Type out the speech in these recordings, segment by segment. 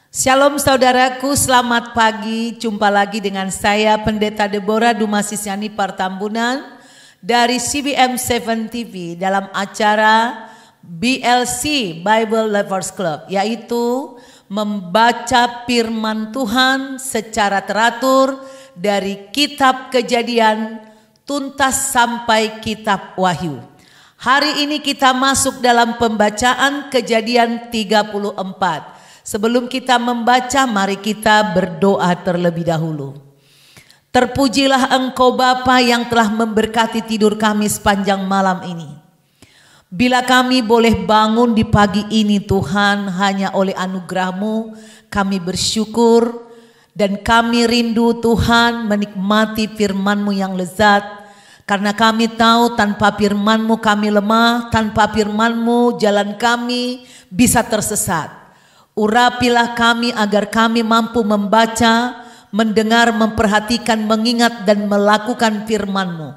Shalom saudaraku, selamat pagi. Jumpa lagi dengan saya Pendeta Deborah Dumasisyani Partambunan dari CBM 7 TV dalam acara BLC Bible Lovers Club, yaitu membaca firman Tuhan secara teratur dari kitab Kejadian tuntas sampai kitab Wahyu. Hari ini kita masuk dalam pembacaan Kejadian 34. Sebelum kita membaca, mari kita berdoa terlebih dahulu. Terpujilah Engkau Bapa yang telah memberkati tidur kami sepanjang malam ini. Bila kami boleh bangun di pagi ini Tuhan, hanya oleh anugerah-Mu kami bersyukur. Dan kami rindu Tuhan menikmati firman-Mu yang lezat. Karena kami tahu tanpa firman-Mu kami lemah, tanpa firman-Mu jalan kami bisa tersesat. Urapilah kami agar kami mampu membaca, mendengar, memperhatikan, mengingat dan melakukan firman-Mu.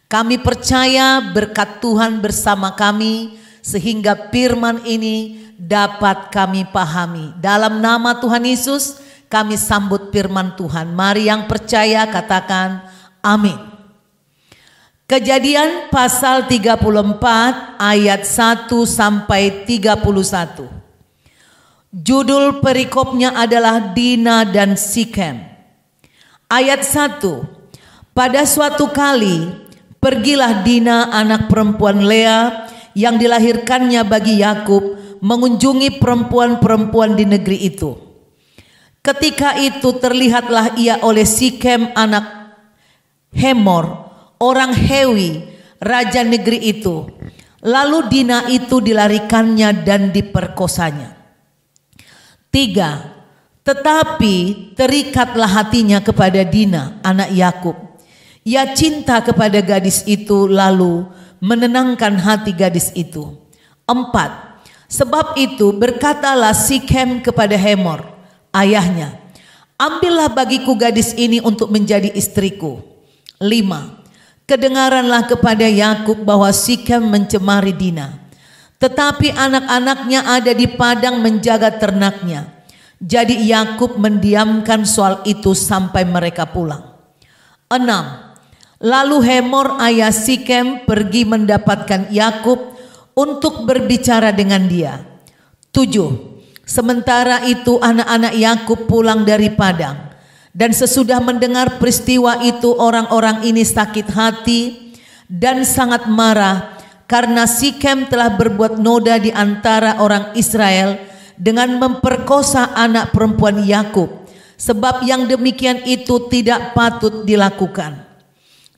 Kami percaya berkat Tuhan bersama kami sehingga firman ini dapat kami pahami. Dalam nama Tuhan Yesus kami sambut firman Tuhan. Mari yang percaya katakan amin. Kejadian pasal 34 ayat 1 sampai 31. Judul perikopnya adalah Dina dan Sikem. Ayat 1. Pada suatu kali pergilah Dina anak perempuan Lea yang dilahirkannya bagi Yakub mengunjungi perempuan-perempuan di negeri itu. Ketika itu terlihatlah ia oleh Sikem anak Hemor, orang Hewi, raja negeri itu. Lalu Dina itu dilarikannya dan diperkosanya. 3. Tetapi terikatlah hatinya kepada Dina anak Yakub. Ia cinta kepada gadis itu lalu menenangkan hati gadis itu. 4. Sebab itu berkatalah Sikem kepada Hemor ayahnya, ambillah bagiku gadis ini untuk menjadi istriku. 5. Kedengaranlah kepada Yakub bahwa Sikem mencemari Dina. Tetapi anak-anaknya ada di padang menjaga ternaknya. Jadi Yakub mendiamkan soal itu sampai mereka pulang. 6. Lalu Hemor ayah Sikem pergi mendapatkan Yakub untuk berbicara dengan dia. 7. Sementara itu anak-anak Yakub pulang dari padang. Dan sesudah mendengar peristiwa itu orang-orang ini sakit hati dan sangat marah. Karena Sikem telah berbuat noda di antara orang Israel dengan memperkosa anak perempuan Yakub, sebab yang demikian itu tidak patut dilakukan.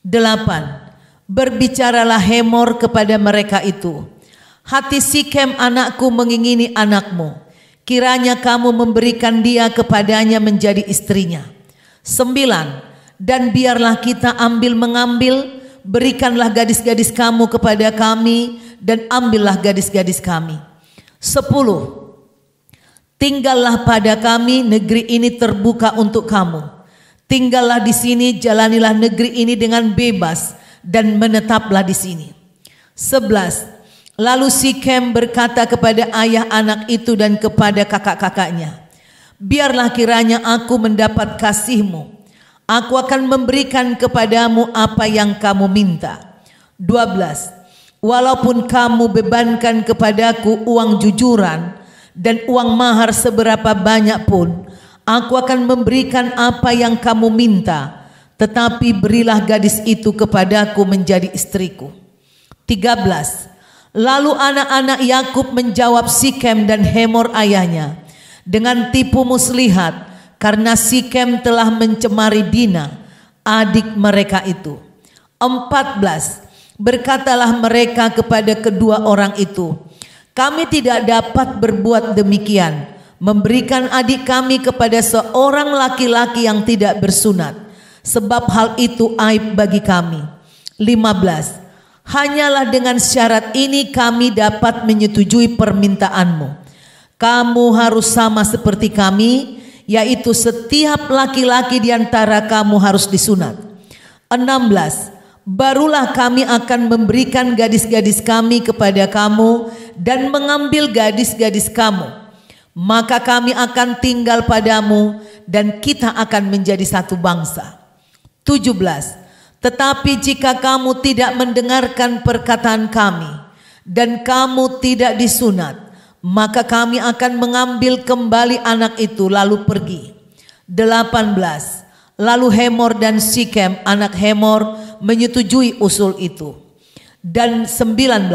8. Berbicaralah Hemor kepada mereka itu, hati Sikem anakku mengingini anakmu, kiranya kamu memberikan dia kepadanya menjadi istrinya. 9. Dan biarlah kita mengambil, berikanlah gadis-gadis kamu kepada kami dan ambillah gadis-gadis kami. 10. Tinggallah pada kami, negeri ini terbuka untuk kamu. Tinggallah di sini, jalanilah negeri ini dengan bebas dan menetaplah di sini. 11. Lalu Sikem berkata kepada ayah anak itu dan kepada kakak-kakaknya, biarlah kiranya aku mendapat kasihmu. Aku akan memberikan kepadamu apa yang kamu minta. 12. Walaupun kamu bebankan kepadaku uang jujuran dan uang mahar seberapa banyak pun, aku akan memberikan apa yang kamu minta. Tetapi berilah gadis itu kepadaku menjadi istriku. 13. Lalu anak-anak Yakub menjawab Sikem dan Hemor ayahnya dengan tipu muslihat, karena Sikem telah mencemari Dina, adik mereka itu. 14. Berkatalah mereka kepada kedua orang itu, kami tidak dapat berbuat demikian, memberikan adik kami kepada seorang laki-laki yang tidak bersunat, sebab hal itu aib bagi kami. 15. Hanyalah dengan syarat ini kami dapat menyetujui permintaanmu. Kamu harus sama seperti kami, yaitu setiap laki-laki di antara kamu harus disunat. 16. Barulah kami akan memberikan gadis-gadis kami kepada kamu dan mengambil gadis-gadis kamu. maka kami akan tinggal padamu dan kita akan menjadi satu bangsa. 17. Tetapi jika kamu tidak mendengarkan perkataan kami dan kamu tidak disunat, maka kami akan mengambil kembali anak itu lalu pergi. 18. Lalu Hemor dan Sikem anak Hemor menyetujui usul itu. Dan 19.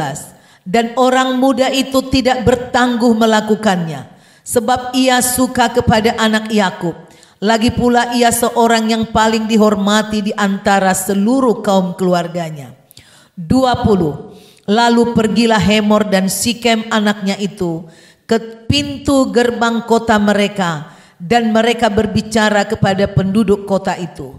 Dan orang muda itu tidak bertangguh melakukannya, sebab ia suka kepada anak Yakub. Lagi pula ia seorang yang paling dihormati di antara seluruh kaum keluarganya. 20. Lalu pergilah Hemor dan Sikem anaknya itu ke pintu gerbang kota mereka, dan mereka berbicara kepada penduduk kota itu.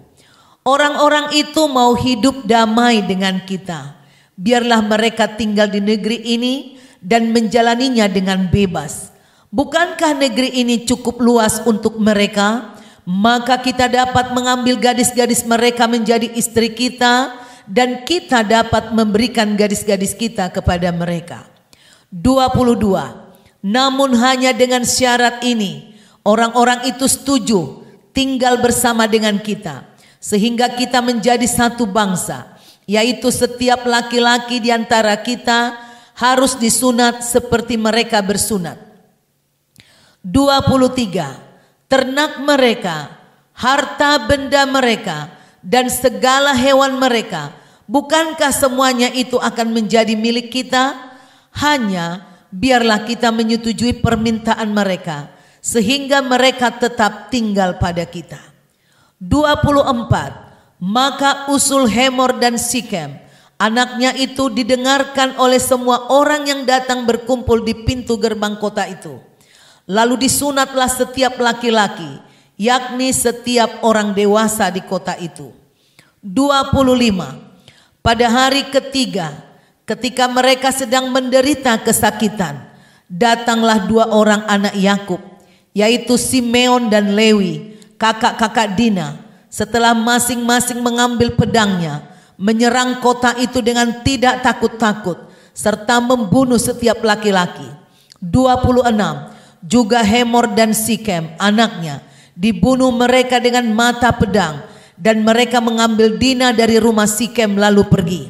Orang-orang itu mau hidup damai dengan kita. Biarlah mereka tinggal di negeri ini dan menjalaninya dengan bebas. Bukankah negeri ini cukup luas untuk mereka? Maka kita dapat mengambil gadis-gadis mereka menjadi istri kita, dan kita dapat memberikan gadis-gadis kita kepada mereka. 22. Namun hanya dengan syarat ini, orang-orang itu setuju tinggal bersama dengan kita, sehingga kita menjadi satu bangsa, yaitu setiap laki-laki di antara kita harus disunat seperti mereka bersunat. 23. Ternak mereka, harta benda mereka, dan segala hewan mereka, bukankah semuanya itu akan menjadi milik kita? Hanya biarlah kita menyetujui permintaan mereka, sehingga mereka tetap tinggal pada kita. 24. Maka usul Hemor dan Sikem anaknya itu didengarkan oleh semua orang yang datang berkumpul di pintu gerbang kota itu. Lalu disunatlah setiap laki-laki, yakni setiap orang dewasa di kota itu. 25. Pada hari ketiga, ketika mereka sedang menderita kesakitan, datanglah 2 orang anak Yakub, yaitu Simeon dan Lewi, kakak-kakak Dina. Setelah masing-masing mengambil pedangnya, menyerang kota itu dengan tidak takut-takut, serta membunuh setiap laki-laki. 26. Juga Hemor dan Sikem anaknya dibunuh mereka dengan mata pedang, dan mereka mengambil Dina dari rumah Sikem lalu pergi.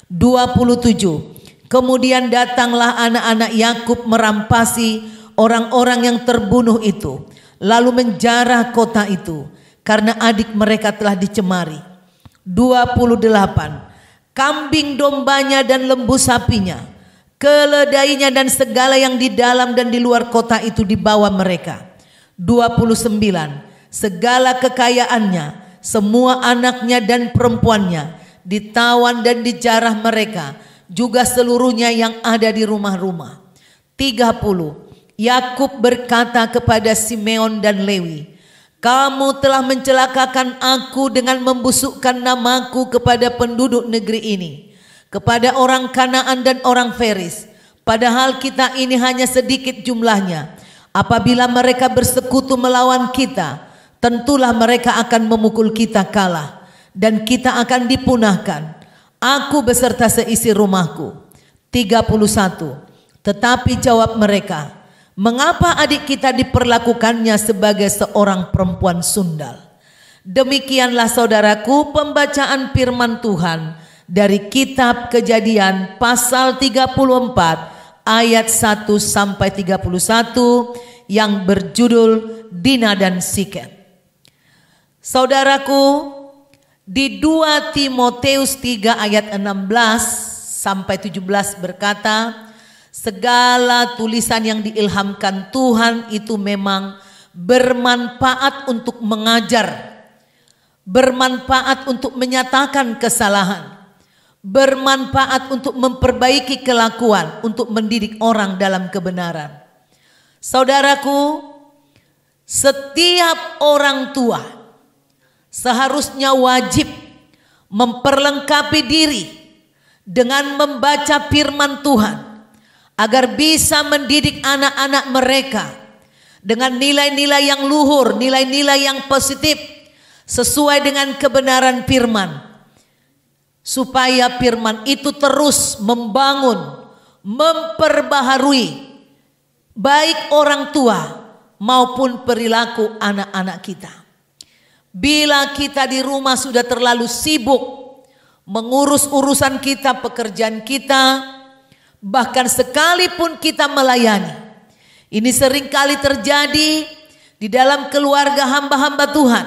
27. Kemudian datanglah anak-anak Yakub merampasi orang-orang yang terbunuh itu, lalu menjarah kota itu, karena adik mereka telah dicemari. 28. Kambing dombanya dan lembu sapinya, keledainya dan segala yang di dalam dan di luar kota itu dibawa mereka. 29. Segala kekayaannya, semua anaknya dan perempuannya ditawan dan dijarah mereka, juga seluruhnya yang ada di rumah-rumah. 30. Yakub berkata kepada Simeon dan Lewi, kamu telah mencelakakan aku dengan membusukkan namaku kepada penduduk negeri ini, kepada orang Kanaan dan orang Feris, padahal kita ini hanya sedikit jumlahnya. Apabila mereka bersekutu melawan kita, tentulah mereka akan memukul kita kalah, dan kita akan dipunahkan, aku beserta seisi rumahku. 31. Tetapi jawab mereka, mengapa adik kita diperlakukannya sebagai seorang perempuan sundal? Demikianlah saudaraku pembacaan firman Tuhan dari kitab Kejadian pasal 34 ayat 1 sampai 31 yang berjudul Dina dan Sikem. Saudaraku, di 2 Timoteus 3 ayat 16 sampai 17 berkata, segala tulisan yang diilhamkan Tuhan itu memang bermanfaat untuk mengajar, bermanfaat untuk menyatakan kesalahan, bermanfaat untuk memperbaiki kelakuan, untuk mendidik orang dalam kebenaran. Saudaraku, setiap orang tua seharusnya wajib memperlengkapi diri dengan membaca firman Tuhan, agar bisa mendidik anak-anak mereka dengan nilai-nilai yang luhur, nilai-nilai yang positif, sesuai dengan kebenaran firman, supaya firman itu terus membangun, memperbaharui baik orang tua maupun perilaku anak-anak kita. Bila kita di rumah sudah terlalu sibuk mengurus urusan kita, pekerjaan kita, bahkan sekalipun kita melayani, ini seringkali terjadi di dalam keluarga hamba-hamba Tuhan.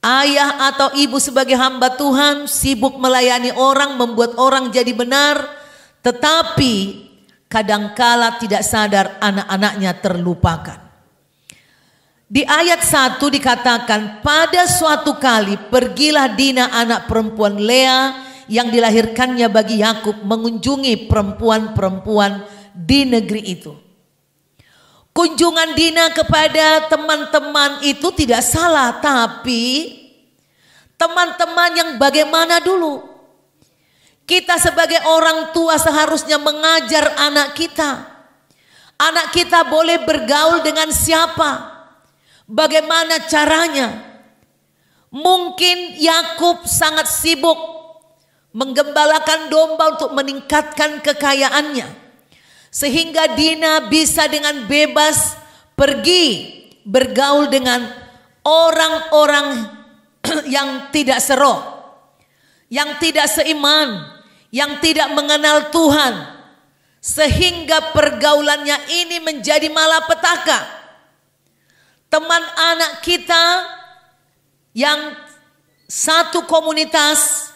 Ayah atau ibu sebagai hamba Tuhan sibuk melayani orang, membuat orang jadi benar, tetapi kadangkala tidak sadar anak-anaknya terlupakan. Di ayat 1 dikatakan, pada suatu kali pergilah Dina anak perempuan Lea yang dilahirkannya bagi Yakub mengunjungi perempuan-perempuan di negeri itu. Kunjungan Dina kepada teman-teman itu tidak salah, tapi teman-teman yang bagaimana dulu? Kita sebagai orang tua seharusnya mengajar anak kita. Anak kita boleh bergaul dengan siapa? Bagaimana caranya? Mungkin Yakub sangat sibuk menggembalakan domba untuk meningkatkan kekayaannya, sehingga Dina bisa dengan bebas pergi bergaul dengan orang-orang yang tidak seroh, yang tidak seiman, yang tidak mengenal Tuhan, sehingga pergaulannya ini menjadi malapetaka. Teman anak kita yang satu komunitas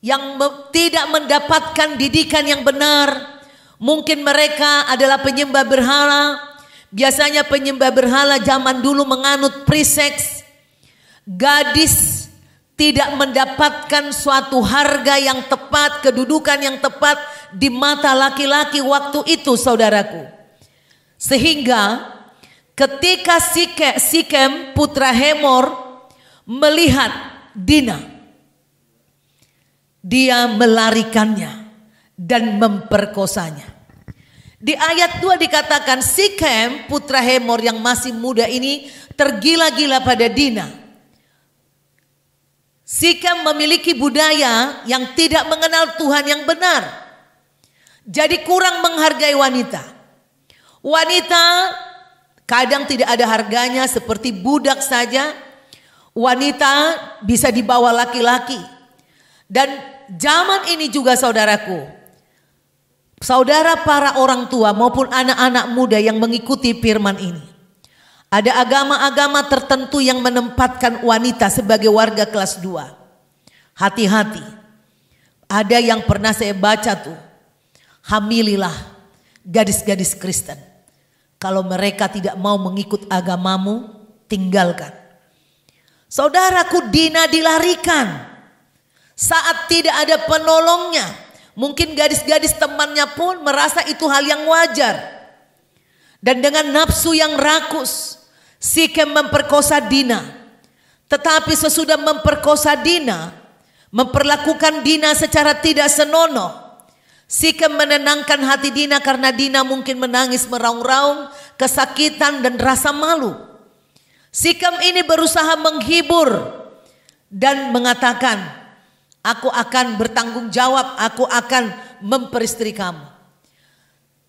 yang tidak mendapatkan didikan yang benar, mungkin mereka adalah penyembah berhala. Biasanya penyembah berhala zaman dulu menganut pre-sex. Gadis tidak mendapatkan suatu harga yang tepat, kedudukan yang tepat di mata laki-laki waktu itu, saudaraku. Sehingga ketika Sikem putra Hemor melihat Dina, dia melarikannya dan memperkosanya. Di ayat 2 dikatakan Sikem putra Hemor yang masih muda ini tergila-gila pada Dina. Sikem memiliki budaya yang tidak mengenal Tuhan yang benar, jadi kurang menghargai wanita. Wanita kadang tidak ada harganya, seperti budak saja. Wanita bisa dibawa laki-laki. Dan zaman ini juga saudaraku, saudara para orang tua maupun anak-anak muda yang mengikuti firman ini, ada agama-agama tertentu yang menempatkan wanita sebagai warga kelas 2. Hati-hati. Ada yang pernah saya baca tuh, hamililah gadis-gadis Kristen. Kalau mereka tidak mau mengikut agamamu, tinggalkan. Saudaraku, Dina dilarikan saat tidak ada penolongnya. Mungkin gadis-gadis temannya pun merasa itu hal yang wajar. Dan dengan nafsu yang rakus, Sikem memperkosa Dina. Tetapi sesudah memperkosa Dina, memperlakukan Dina secara tidak senonoh, Sikem menenangkan hati Dina karena Dina mungkin menangis meraung-raung, kesakitan dan rasa malu. Sikem ini berusaha menghibur dan mengatakan, aku akan bertanggung jawab, aku akan memperistri kamu.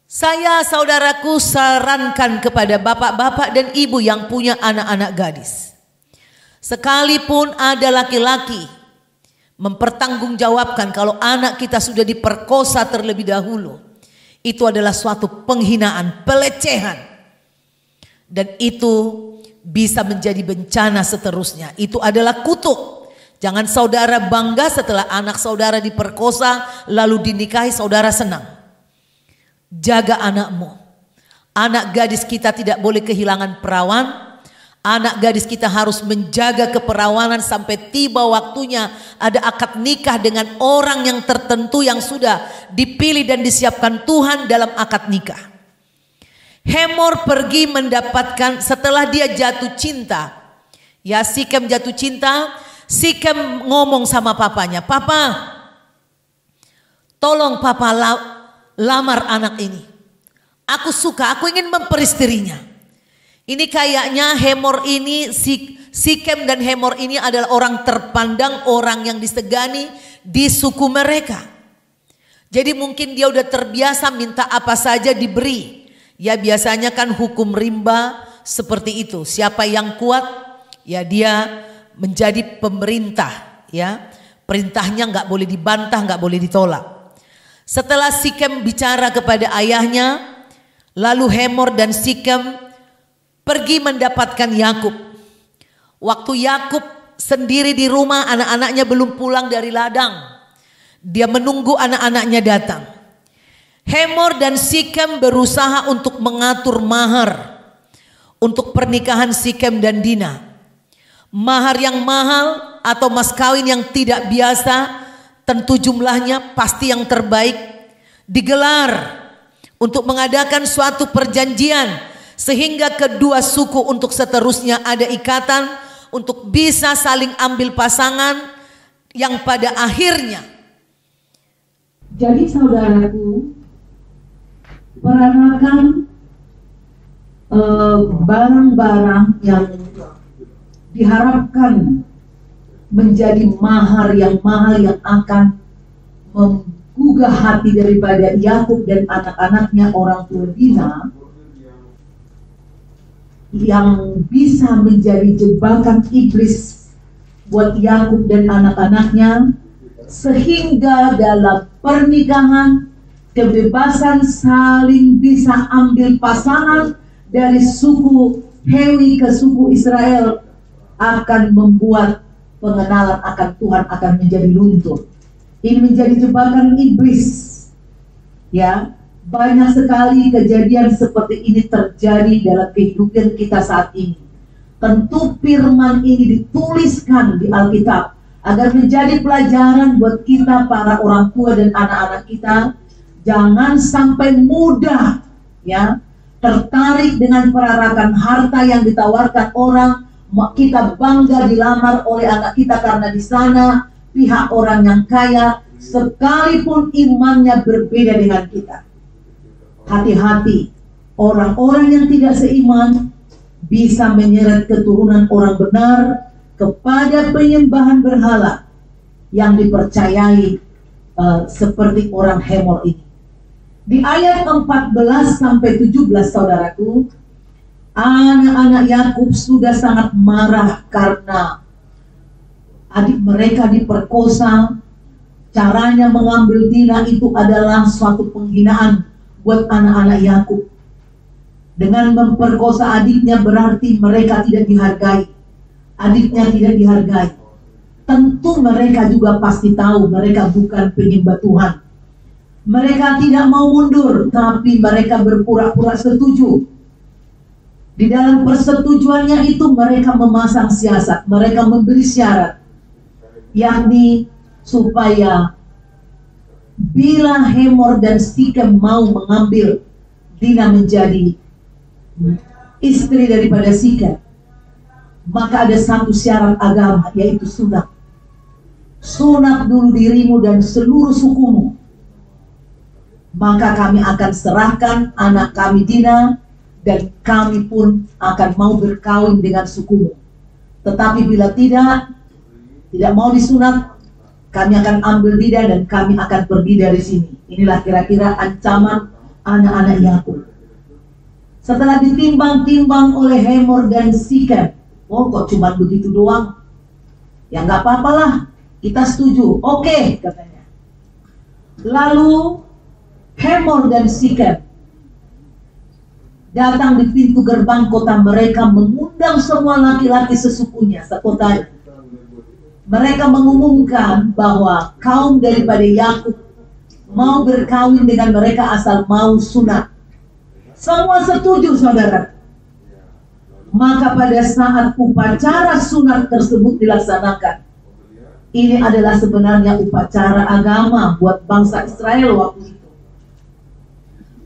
Saya, saudaraku, sarankan kepada bapak-bapak dan ibu yang punya anak-anak gadis, sekalipun ada laki-laki mempertanggungjawabkan kalau anak kita sudah diperkosa terlebih dahulu, itu adalah suatu penghinaan, pelecehan, dan itu bisa menjadi bencana seterusnya. Itu adalah kutuk. Jangan saudara bangga setelah anak saudara diperkosa lalu dinikahi, saudara senang. Jaga anakmu. Anak gadis kita tidak boleh kehilangan perawan. Anak gadis kita harus menjaga keperawanan sampai tiba waktunya ada akad nikah dengan orang yang tertentu yang sudah dipilih dan disiapkan Tuhan dalam akad nikah. Hemor pergi mendapatkan, setelah dia jatuh cinta, ya Sikem jatuh cinta, Sikem ngomong sama papanya, papa, tolong papa lamar anak ini. Aku suka, aku ingin memperistrinya. Ini kayaknya Hemor ini, Sikem dan Hemor ini adalah orang terpandang, orang yang disegani di suku mereka. Jadi mungkin dia udah terbiasa minta apa saja diberi. Ya biasanya kan hukum rimba seperti itu. Siapa yang kuat, ya dia menjadi pemerintah. Ya, perintahnya nggak boleh dibantah, nggak boleh ditolak. Setelah Sikem bicara kepada ayahnya, lalu Hemor dan Sikem pergi mendapatkan Yakub. Waktu Yakub sendiri di rumah, anak-anaknya belum pulang dari ladang. Dia menunggu anak-anaknya datang. Hemor dan Sikem berusaha untuk mengatur mahar untuk pernikahan Sikem dan Dina. Mahar yang mahal atau mas kawin yang tidak biasa, tentu jumlahnya pasti yang terbaik, digelar untuk mengadakan suatu perjanjian sehingga kedua suku untuk seterusnya ada ikatan untuk bisa saling ambil pasangan yang pada akhirnya. Jadi saudaraku, peranakan barang-barang yang diharapkan menjadi mahar yang mahal yang akan menggugah hati daripada Yakub dan anak-anaknya, orang tua Dina, yang bisa menjadi jebakan iblis buat Yakub dan anak-anaknya, sehingga dalam pernikahan kebebasan saling bisa ambil pasangan dari suku Hewi ke suku Israel akan membuat pengenalan akan Tuhan akan menjadi luntur. Ini menjadi jebakan iblis. Ya, banyak sekali kejadian seperti ini terjadi dalam kehidupan kita saat ini. Tentu firman ini dituliskan di Alkitab agar menjadi pelajaran buat kita para orang tua dan anak-anak kita. Jangan sampai mudah ya tertarik dengan perarakan harta yang ditawarkan orang. Kita bangga dilamar oleh anak kita karena di sana pihak orang yang kaya, sekalipun imannya berbeda dengan kita. Hati-hati, orang-orang yang tidak seiman bisa menyeret keturunan orang benar kepada penyembahan berhala yang dipercayai seperti orang Hemor ini. Di ayat 14 sampai 17 saudaraku, anak-anak Yakub sudah sangat marah karena adik mereka diperkosa. Caranya mengambil Dina itu adalah suatu penghinaan buat anak-anak Yakub. Dengan memperkosa adiknya berarti mereka tidak dihargai. Adiknya tidak dihargai. Tentu mereka juga pasti tahu mereka bukan penyembah Tuhan. Mereka tidak mau mundur, tapi mereka berpura-pura setuju. Di dalam persetujuannya itu mereka memasang siasat, mereka memberi syarat, yakni supaya bila Hemor dan Sikem mau mengambil Dina menjadi istri daripada Sikem, maka ada satu syarat agama, yaitu sunat. Sunat dulu dirimu dan seluruh sukumu, maka kami akan serahkan anak kami Dina, dan kami pun akan mau berkawin dengan sukumu. Tetapi bila tidak mau disunat, kami akan ambil Dina dan kami akan pergi dari sini. Inilah kira-kira ancaman anak-anak Yakub. Setelah ditimbang-timbang oleh Hemor dan Sikem, oh kok cuma begitu doang? Ya nggak apa-apalah, kita setuju. Oke, katanya. Lalu Hemor dan Sikem datang di pintu gerbang kota mereka, mengundang semua laki-laki sesukunya, sekotanya. Mereka mengumumkan bahwa kaum daripada Yakub mau berkawin dengan mereka asal mau sunat. Semua setuju, saudara. Maka pada saat upacara sunat tersebut dilaksanakan, ini adalah sebenarnya upacara agama buat bangsa Israel waktu itu.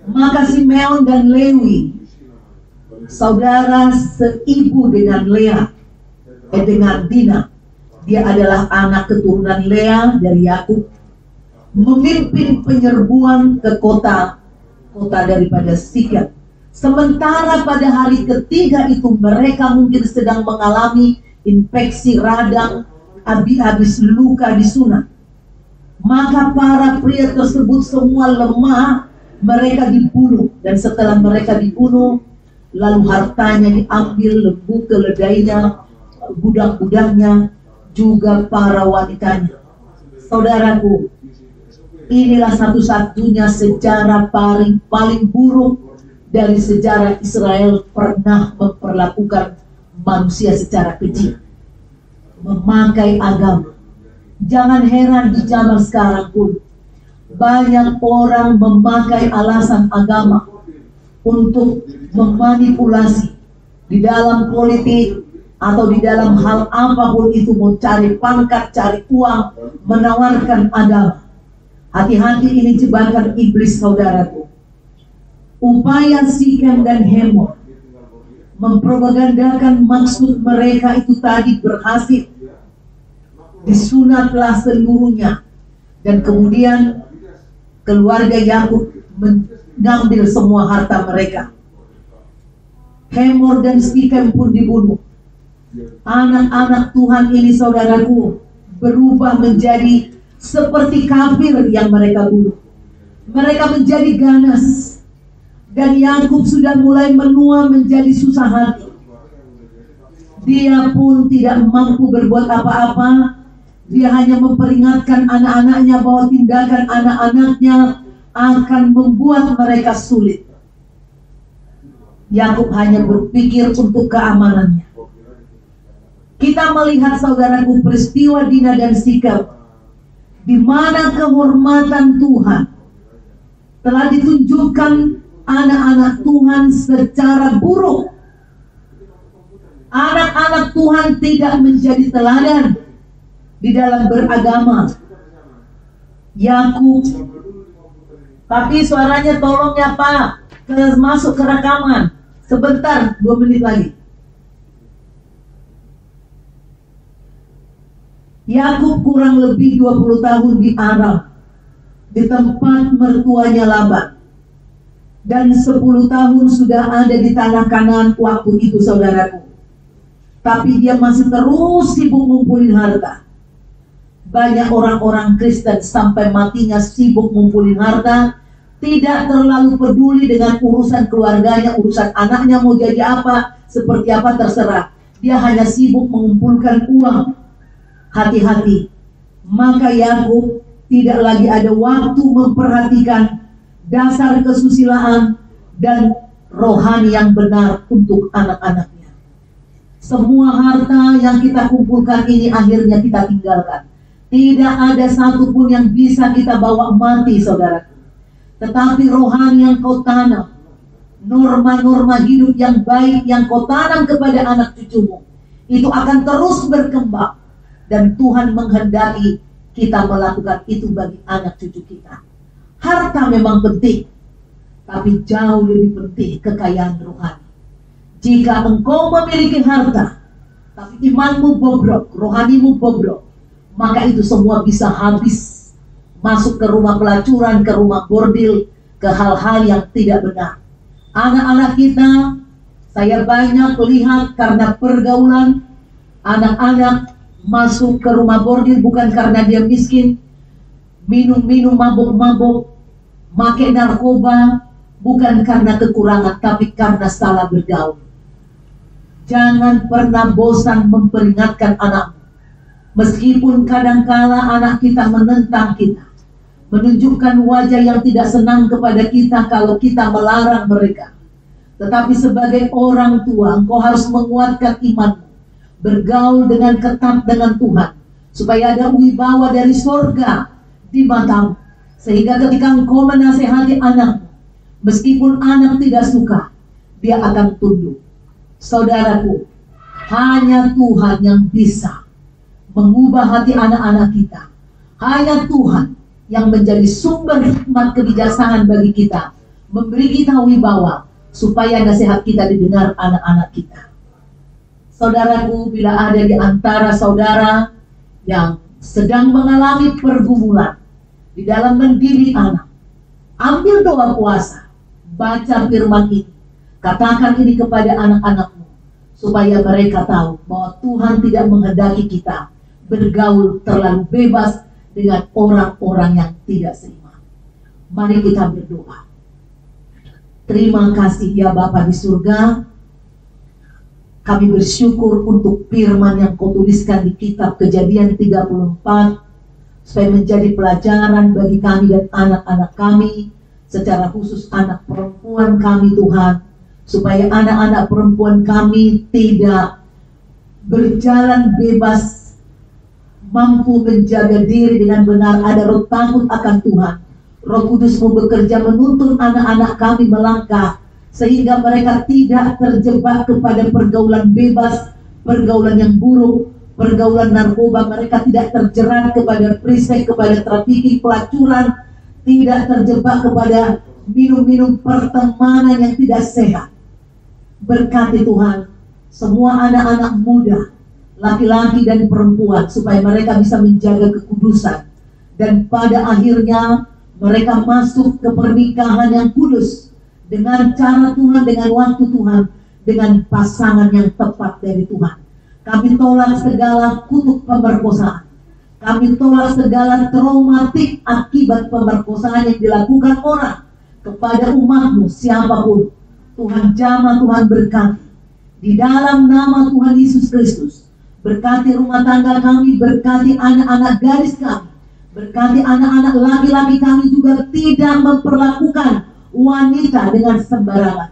Maka Simeon dan Lewi, saudara seibu dengan dengan Dina, dia adalah anak keturunan Lea dari Yakub, memimpin penyerbuan ke kota daripada Sikem. Sementara pada hari ketiga itu mereka mungkin sedang mengalami infeksi radang, habis luka disunat. Maka para pria tersebut semua lemah mereka dibunuh, dan setelah mereka dibunuh, lalu hartanya diambil, lembu keledainya, budak-budaknya, juga para wanitanya. Saudaraku, inilah satu-satunya sejarah paling buruk dari sejarah Israel pernah memperlakukan manusia secara keji, memakai agama. Jangan heran di zaman sekarang pun banyak orang memakai alasan agama untuk memanipulasi di dalam politik atau di dalam hal apapun itu, mau cari pangkat, cari uang, menawarkan agama. Hati-hati, ini jebakan iblis, saudaraku. Upaya Sikem dan Hemor mempropagandakan maksud mereka itu tadi berhasil. Disunatlah seluruhnya, dan kemudian keluarga Yakub mengambil semua harta mereka. Hemor dan Sikem pun dibunuh. Anak-anak Tuhan ini, saudaraku, berubah menjadi seperti kafir yang mereka bunuh. Mereka menjadi ganas, dan Yakub sudah mulai menua menjadi susah hati. Dia pun tidak mampu berbuat apa-apa. Dia hanya memperingatkan anak-anaknya bahwa tindakan anak-anaknya akan membuat mereka sulit. Yakub hanya berpikir untuk keamanannya. Kita melihat, saudaraku, peristiwa Dina dan Sikem, di mana kehormatan Tuhan telah ditunjukkan anak-anak Tuhan secara buruk. Anak-anak Tuhan tidak menjadi teladan di dalam beragama. Yakub, tapi suaranya tolong ya Pak, masuk ke rekaman. Sebentar, 2 menit lagi. Yakub kurang lebih 20 tahun di Aram, di tempat mertuanya Laban. Dan 10 tahun sudah ada di tanah Kanaan waktu itu, saudaraku. Tapi dia masih terus sibuk ngumpulin harta. Banyak orang-orang Kristen sampai matinya sibuk ngumpulin harta, tidak terlalu peduli dengan urusan keluarganya, urusan anaknya mau jadi apa, seperti apa terserah. Dia hanya sibuk mengumpulkan uang. Hati-hati, maka Yakub tidak lagi ada waktu memperhatikan dasar kesusilaan dan rohani yang benar untuk anak-anaknya. Semua harta yang kita kumpulkan ini akhirnya kita tinggalkan. Tidak ada satupun yang bisa kita bawa mati, saudara. Tetapi rohani yang kau tanam, norma-norma hidup yang baik yang kau tanam kepada anak cucumu, itu akan terus berkembang. Dan Tuhan menghendaki kita melakukan itu bagi anak cucu kita. Harta memang penting, tapi jauh lebih penting kekayaan rohani. Jika engkau memiliki harta, tapi imanmu bobrok, rohanimu bobrok, maka itu semua bisa habis. Masuk ke rumah pelacuran, ke rumah bordil, ke hal-hal yang tidak benar. Anak-anak kita, saya banyak lihat karena pergaulan, anak-anak masuk ke rumah bordil bukan karena dia miskin, minum-minum, mabuk-mabuk, pakai narkoba, bukan karena kekurangan, tapi karena salah bergaul. Jangan pernah bosan memperingatkan anakmu. Meskipun kadangkala anak kita menentang kita, menunjukkan wajah yang tidak senang kepada kita kalau kita melarang mereka. Tetapi sebagai orang tua, engkau harus menguatkan imanmu, bergaul dengan ketat dengan Tuhan, supaya ada wibawa dari sorga di matamu, sehingga ketika engkau menasehati anakmu, meskipun anak tidak suka, dia akan tunduk. Saudaraku, hanya Tuhan yang bisa mengubah hati anak-anak kita. Hanya Tuhan yang menjadi sumber hikmat kebijaksanaan bagi kita, memberi kita wibawa supaya nasihat kita didengar anak-anak kita. Saudaraku, bila ada di antara saudara yang sedang mengalami pergumulan di dalam mendidik anak, ambil doa puasa, baca firman ini, katakan ini kepada anak-anakmu, supaya mereka tahu bahwa Tuhan tidak menghendaki kita bergaul terlalu bebas dengan orang-orang yang tidak seiman. Mari kita berdoa. Terima kasih ya Bapa di surga. Kami bersyukur untuk firman yang Kau tuliskan di kitab Kejadian 34, supaya menjadi pelajaran bagi kami dan anak-anak kami, secara khusus anak perempuan kami Tuhan, supaya anak-anak perempuan kami tidak berjalan bebas, mampu menjaga diri dengan benar, ada roh takut akan Tuhan. Roh Kudus-Mu bekerja menuntun anak-anak kami melangkah, sehingga mereka tidak terjebak kepada pergaulan bebas, pergaulan yang buruk, pergaulan narkoba. Mereka tidak terjerat kepada perisai, kepada trafficking, pelacuran, tidak terjebak kepada minum-minum pertemanan yang tidak sehat. Berkati Tuhan semua anak-anak muda, laki-laki dan perempuan, supaya mereka bisa menjaga kekudusan, dan pada akhirnya mereka masuk ke pernikahan yang kudus, dengan cara Tuhan, dengan waktu Tuhan, dengan pasangan yang tepat dari Tuhan. Kami tolak segala kutuk pemerkosaan. Kami tolak segala traumatik akibat pemerkosaan yang dilakukan orang kepada umat-Mu, siapapun. Tuhan jamah, Tuhan berkati. Di dalam nama Tuhan Yesus Kristus, berkati rumah tangga kami, berkati anak-anak gadis kami, berkati anak-anak laki-laki kami juga tidak memperlakukan wanita dengan sembarangan.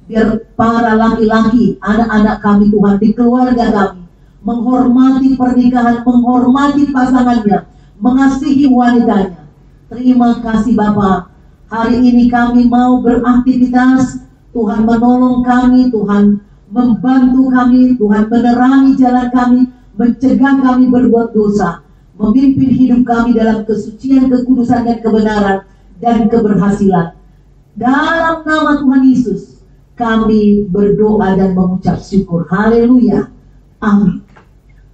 Biar para laki-laki, anak-anak kami Tuhan, di keluarga kami, menghormati pernikahan, menghormati pasangannya, mengasihi wanitanya. Terima kasih Bapa. Hari ini kami mau beraktivitas, Tuhan menolong kami, Tuhan membantu kami, Tuhan menerangi jalan kami, mencegah kami berbuat dosa, memimpin hidup kami dalam kesucian, kekudusan dan kebenaran dan keberhasilan. Dalam nama Tuhan Yesus kami berdoa dan mengucap syukur. Haleluya. Amin.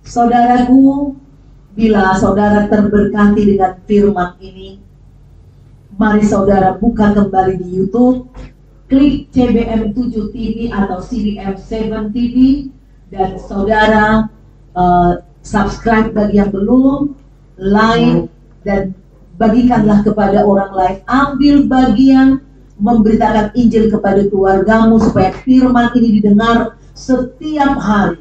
Saudaraku, bila saudara terberkati dengan firman ini, mari saudara buka kembali di YouTube, klik CBM 7 TV atau CBM 7 TV, dan saudara subscribe bagi yang belum, like, dan bagikanlah kepada orang lain. Ambil bagian memberitakan Injil kepada keluargamu, supaya firman ini didengar setiap hari.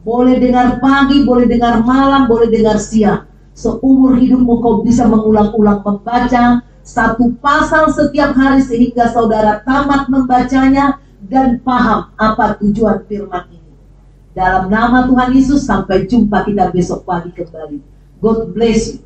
Boleh dengar pagi, boleh dengar malam, boleh dengar siang. Seumur hidupmu kau bisa mengulang-ulang membaca satu pasal setiap hari, sehingga saudara tamat membacanya dan paham apa tujuan firman ini. Dalam nama Tuhan Yesus, sampai jumpa kita besok pagi kembali. God bless you.